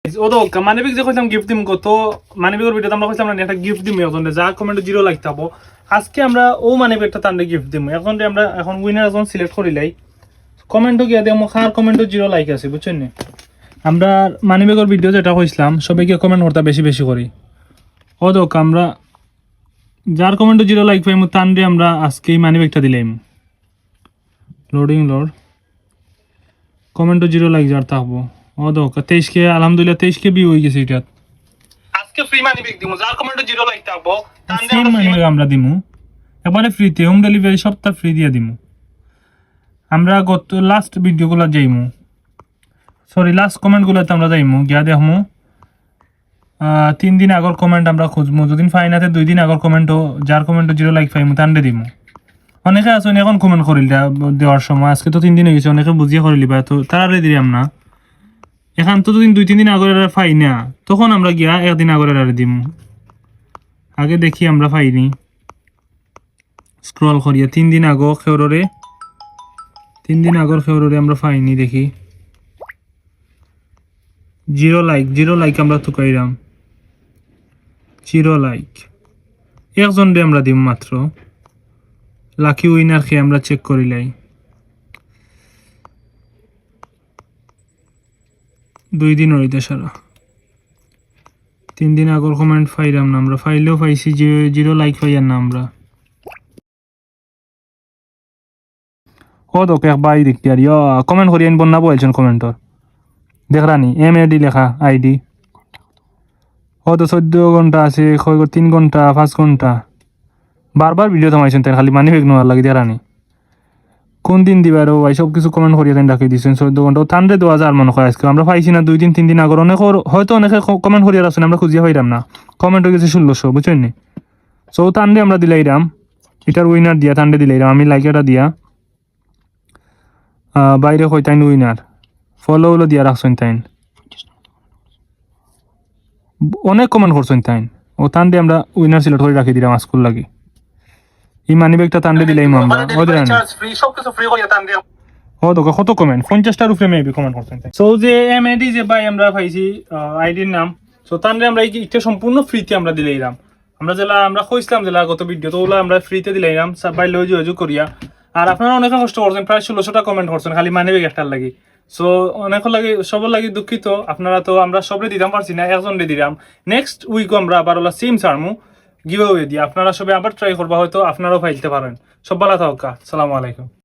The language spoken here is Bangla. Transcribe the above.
ও তো মানিবিক যে কইতাম গিফট দিম কত মানিবিকের ভিডিওতে আমরা কইতাম না একটা গিফট দিম এখন যা কমেন্ট 0 লাইক থাকবো আজকে আমরা ও মানিবিকটা তান্ডে গিফট দিম এখন আমরা এখন উইনার এখন সিলেক্ট করিলাই কমেন্টও গিয়া দেবো কার কমেন্টও 0 লাইক আছে বুঝছেন না আমরা মানিবিকের ভিডিও যেটা কইছিলাম সবাইকে কমেন্ট করতে বেশি বেশি করি ও তো আমরা যার কমেন্টও 0 লাইক পাইমু তান্ডে আমরা আজকে এই মানিবিকটা দিলাম লোডিং লোড কমেন্টও 0 লাইক যার থাকবো ও তো 23 কে আলহামদুলিল্লাহ 23 কে বি হয়ে গেছে এটা আজকে ফ্রি মানিব্যাগ দিমু যার কমেন্টে 0 লাইক থাকবো তাহলে আমরা মানিব্যাগ আমরা দিমু এবারে ফ্রিতে হোম ডেলিভারি সবটা ফ্রি দিয়া দিমু আমরা গত লাস্ট ভিডিওগুলো যাইমু সরি লাস্ট কমেন্টগুলোতে আমরা যাইমু গিয়া দেখমু 3 দিন আগর কমেন্ট আমরা খুঁজমু যদি ফাইনাতে 2 দিন আগর কমেন্টও যার কমেন্টে 0 লাইক পাইমু তান্ডে দিমু অনেকে আছে এখন কমেন্ট করিল দেওয়ার সময় আজকে তো 3 দিন হয়ে গেছে অনেকে বুঝিয়ে করিলিবা তো তাড়াতাড়ি দিলাম না এখন তো যদি 2-3 দিন আগর পাই না তখন আমরা গিয়া একদিন আগর দিম আগে দেখি আমরা পাইনি স্ক্রল করিয়া 3 দিন আগর খেউরে 3 দিন আগর খেউরে আমরা পাইনি দেখি 0 লাইক আমরা তো কইরাম 0 লাইক একজন রে আমরা দিম মাত্র লাকি উইনার কে আমরা চেক করিলাই 2 দিন হইতে সারা 3 দিন আগর কমেন্ট পাইলাম না আমরা ফাইলেও পাইছি যে 0 লাইক পাইয়ার না আমরা ও তো কে বাই দেখতে আর কমেন্ট করিয়েন বন্যা বলছেন কমেন্টর দেখরানি MAD লেখা আইডি ও তো 14 ঘন্টা আছে 3 ঘন্টা 5 ঘন্টা বারবার ভিডিও থামাইছেন তাই খালি মানি ইগনোর লাগি দেখরানি কোন দিন দিবারও ভাই সব কিছু কমেন্ট করিয়ে দেন ডাকি দিচ্ছেন 14 ঘন্টা 2000 মনে হয় আজকে আমরা পাইছি না 2 দিন 3 দিন আগর অনেক হয়তো অনেকে কমেন্ট করিয়ে রাখছেন আমরা খুঁজিয়ে পাইলাম না কমেন্ট হয়ে গেছে 1600 বুঝছেন নি সো তান্ডে আমরা দিলাইরাম এটার উইনার দিয়া তান্ডে দিলাইরাম আমি লাইক এটা দিয়া বাইরে কইতাইন উইনার ফলো হলো দিয়া রাখছেন তাইন অনেক কমেন্ট করছেন তাইন ও তান্ডে আমরা উইনার সিলেক্ট করে রাখি দিলাম স্কুল লাগি এই মানিব্যাগটা তান্ডে দিলাইম আমরা ওদের ফ্রি সবকিছু ফ্রি কইয়া তান্ডে ও তো কত কমেন্ট 50টার উপরে মেবি কমেন্ট করছেন সো যে MAD যে ভাই আমরা পাইছি আইডির নাম সো তান্ডে আমরা এটা সম্পূর্ণ ফ্রিতে আমরা দিলাইরাম আমরা যেলা আমরা কইছিলাম যেলা গত ভিডিও তো ওলা আমরা ফ্রিতে দিলাইরাম সবাই লই যোগাযোগ করিয়া আর আপনারা অনেক কষ্ট করছেন প্রায় 1600টা কমেন্ট করছেন খালি মানিব্যাগ একটার লাগি সো অনেক লাগি সবার লাগি দুঃখিত আপনারা তো আমরা সবরে দিতাম পারছি না একজন রে দিলাম নেক্সট উইক আমরা আবার ওলা সিম ছাড়মু গিভঅ্যাওয়ে দিয়ে আপনারা সবাই আবার ট্রাই করবা হয়তো আপনারাও ফাইলতে পারেন সব ভালো থাকা আসসালামু আলাইকুম